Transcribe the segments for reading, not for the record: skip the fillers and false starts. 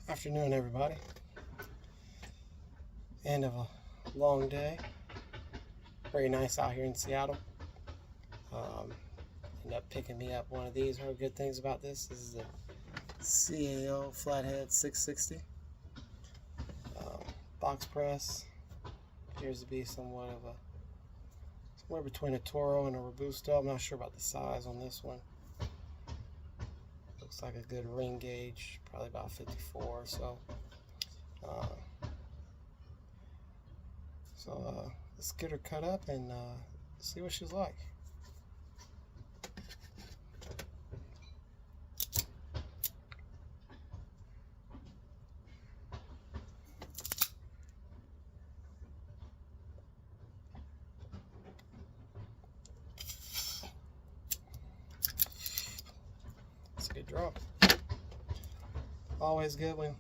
Afternoon, everybody. End of a long day. Very nice out here in Seattle. Ended up picking me up one of these. One of the good things about this is the CAO Flathead 660 box press. Appears to be somewhere between a Toro and a Robusto. I'm not sure about the size on this one. Looks like a good ring gauge, probably about 54 or so. Let's get her cut up and see what she's like. It's a good draw. Always good when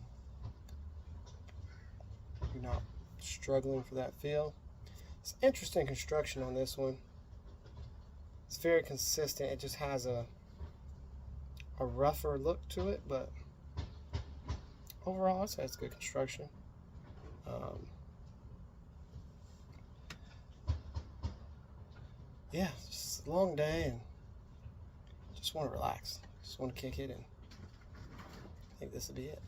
you're not struggling for that feel. It's interesting construction on this one. It's very consistent. It just has a rougher look to it, but overall I'd say it's good construction. Yeah, just a long day and just want to relax. Just want to kick it, and I think this will be it.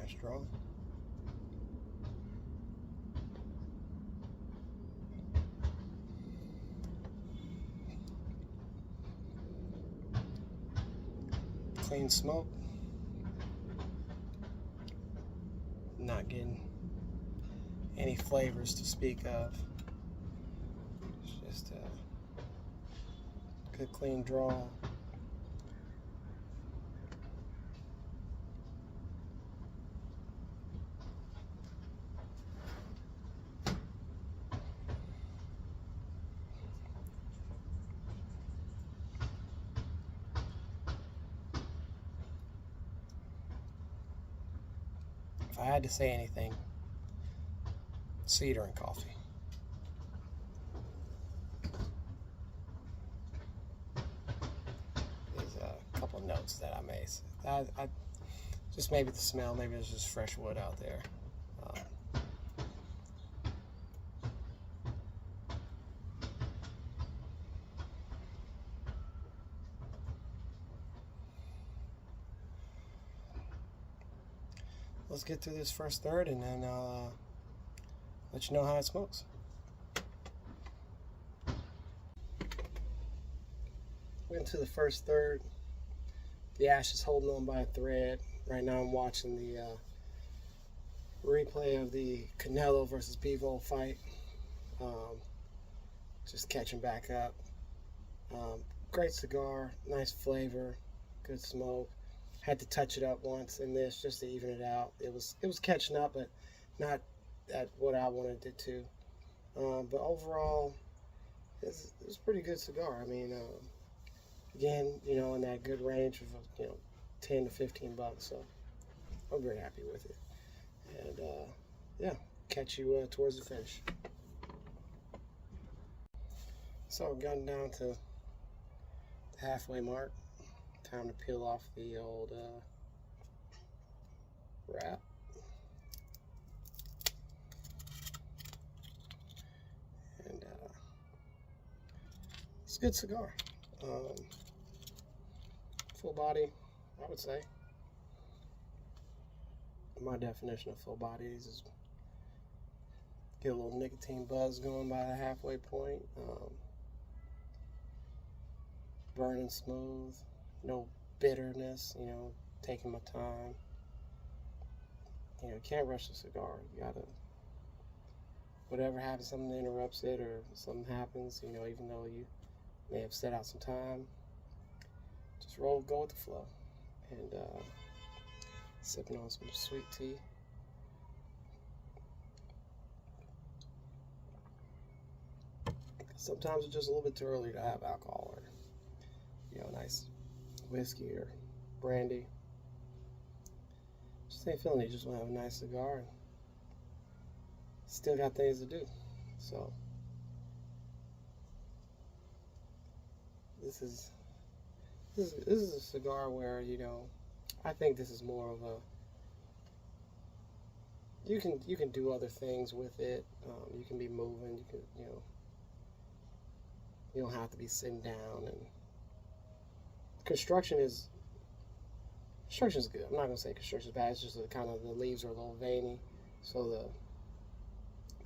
Nice draw. Clean smoke. Not getting any flavors to speak of. It's just a good clean draw. If I had to say anything, cedar and coffee. There's a couple of notes that I may. I just maybe the smell. Maybe there's just fresh wood out there. Let's get through this first third, and then I'll let you know how it smokes. Went to the first third. The ash is holding on by a thread. Right now I'm watching the replay of the Canelo versus Bivol fight. Just catching back up. Great cigar, nice flavor, good smoke. Had to touch it up once in this just to even it out. It was catching up, but not at what I wanted it to. But overall, it's a pretty good cigar. I mean, again, in that good range of 10 to 15 bucks. So I'm very happy with it. And yeah, catch you towards the finish. So I've gotten down to the halfway mark. Time to peel off the old wrap. And it's a good cigar. Full body, I would say. My definition of full body is get a little nicotine buzz going by the halfway point. Burning smooth, no bitterness, you know, taking my time. You know, you can't rush a cigar. You gotta, whatever happens, something interrupts it or something happens, you know, even though you may have set out some time, just go with the flow. And sipping on some sweet tea. Sometimes it's just a little bit too early to have alcohol or, you know, nice whiskey or brandy. Just ain't feeling it. You just want to have a nice cigar and still got things to do. So this is a cigar where, you know, I think this is more of a, you can do other things with it. You can be moving. You can, you know, you don't have to be sitting down. And construction is good. I'm not gonna say construction is bad. It's just kind of the leaves are a little veiny, so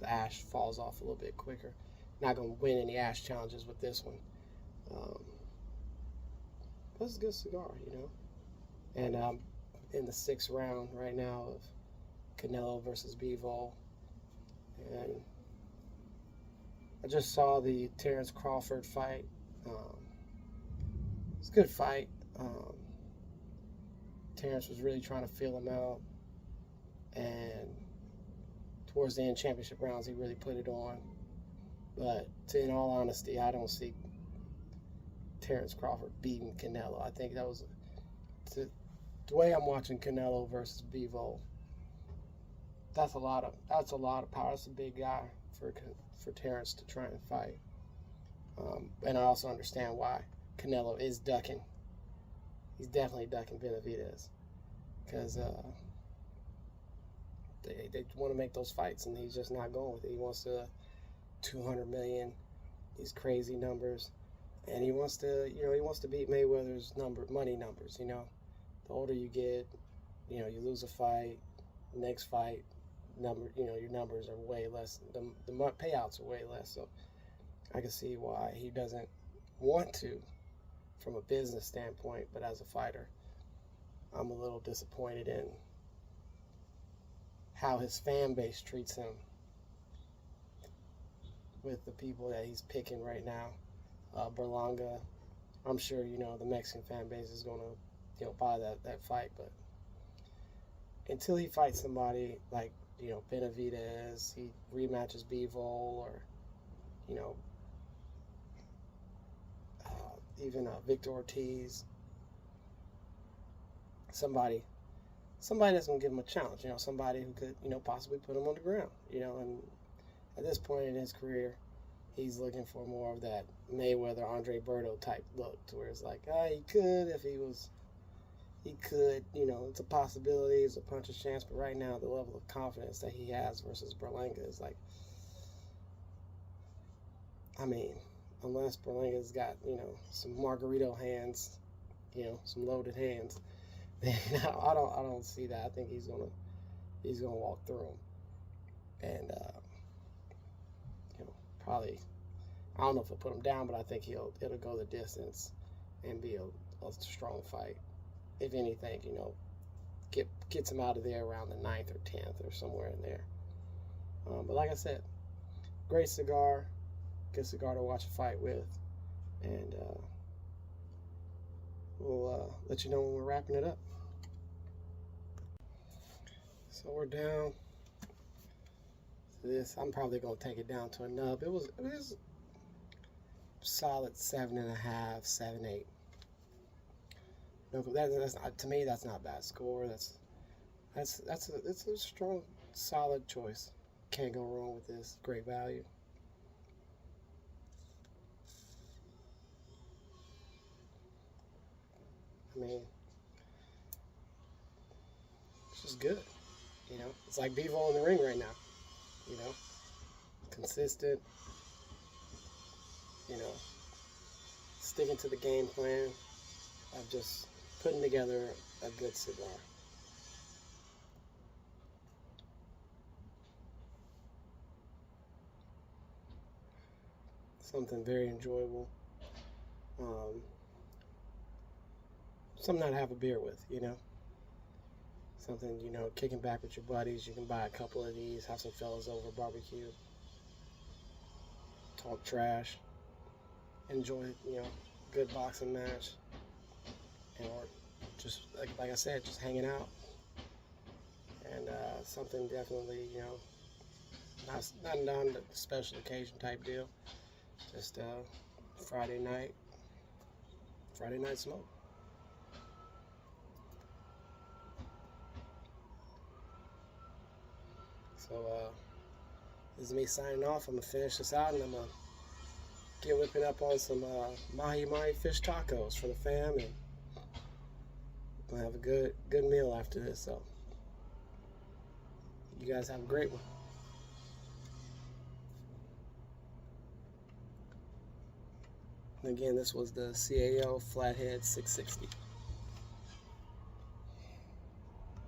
the ash falls off a little bit quicker. Not gonna win any ash challenges with this one. But it's a good cigar, you know. And I'm in the 6th round right now of Canelo versus Bivol, and I just saw the Terrence Crawford fight. It's a good fight. Terrence was really trying to feel him out, and towards the end, championship rounds, he really put it on. But in all honesty, I don't see Terrence Crawford beating Canelo. I think that was the way I'm watching Canelo versus Bivol. That's a lot of power. That's a big guy for Terrence to try and fight. And I also understand why Canelo is ducking. He's definitely ducking Benavidez because they want to make those fights, and he's just not going with it. He wants to 200 million, these crazy numbers, and he wants to beat Mayweather's money numbers. You know, the older you get, you know, you lose a fight, next fight, your numbers are way less. The payouts are way less. So I can see why he doesn't want to, from a business standpoint. But as a fighter, I'm a little disappointed in how his fan base treats him with the people that he's picking right now. Berlanga, I'm sure, you know, the Mexican fan base is going to, you know, buy that fight. But until he fights somebody like, you know, Benavidez, he rematches Bivol, or, you know, even Victor Ortiz, somebody that's going to give him a challenge, you know, somebody who could, you know, possibly put him on the ground, you know. And at this point in his career, he's looking for more of that Mayweather, Andre Berto type look, to where it's like, he could if he could, you know, it's a possibility, it's a puncher's chance, but right now the level of confidence that he has versus Berlanga is like, I mean, unless Berlanga's got, you know, some Margarito hands, you know, some loaded hands, then I don't see that. I think he's gonna walk through them, and you know, probably, I don't know if he'll put him down, but I think it'll go the distance and be a strong fight. If anything, you know, gets him out of there around the 9th or 10th or somewhere in there. But like I said, great cigar, good cigar to watch a fight with, and we'll let you know when we're wrapping it up. So we're down to this. I'm probably gonna take it down to a nub. It was solid 7.5, 7.8. No, that's not, to me, that's not a bad score. It's a strong, solid choice. Can't go wrong with this. Great value. I mean, it's just good. You know, it's like Bivol in the ring right now. You know, consistent. You know, sticking to the game plan of just putting together a good cigar. Something very enjoyable. something to have a beer with, you know. Something, you know, kicking back with your buddies. You can buy a couple of these, have some fellas over, barbecue, talk trash, enjoy, you know, good boxing match, and or just like I said, just hanging out, and something definitely, you know, not on the special occasion type deal. Just Friday night, Friday night smoke. So this is me signing off. I'm gonna finish this out, and I'm gonna get whipping up on some mahi mahi fish tacos for the fam, and we'll have a good meal after this. So you guys have a great one. And again, this was the CAO Flathead 660.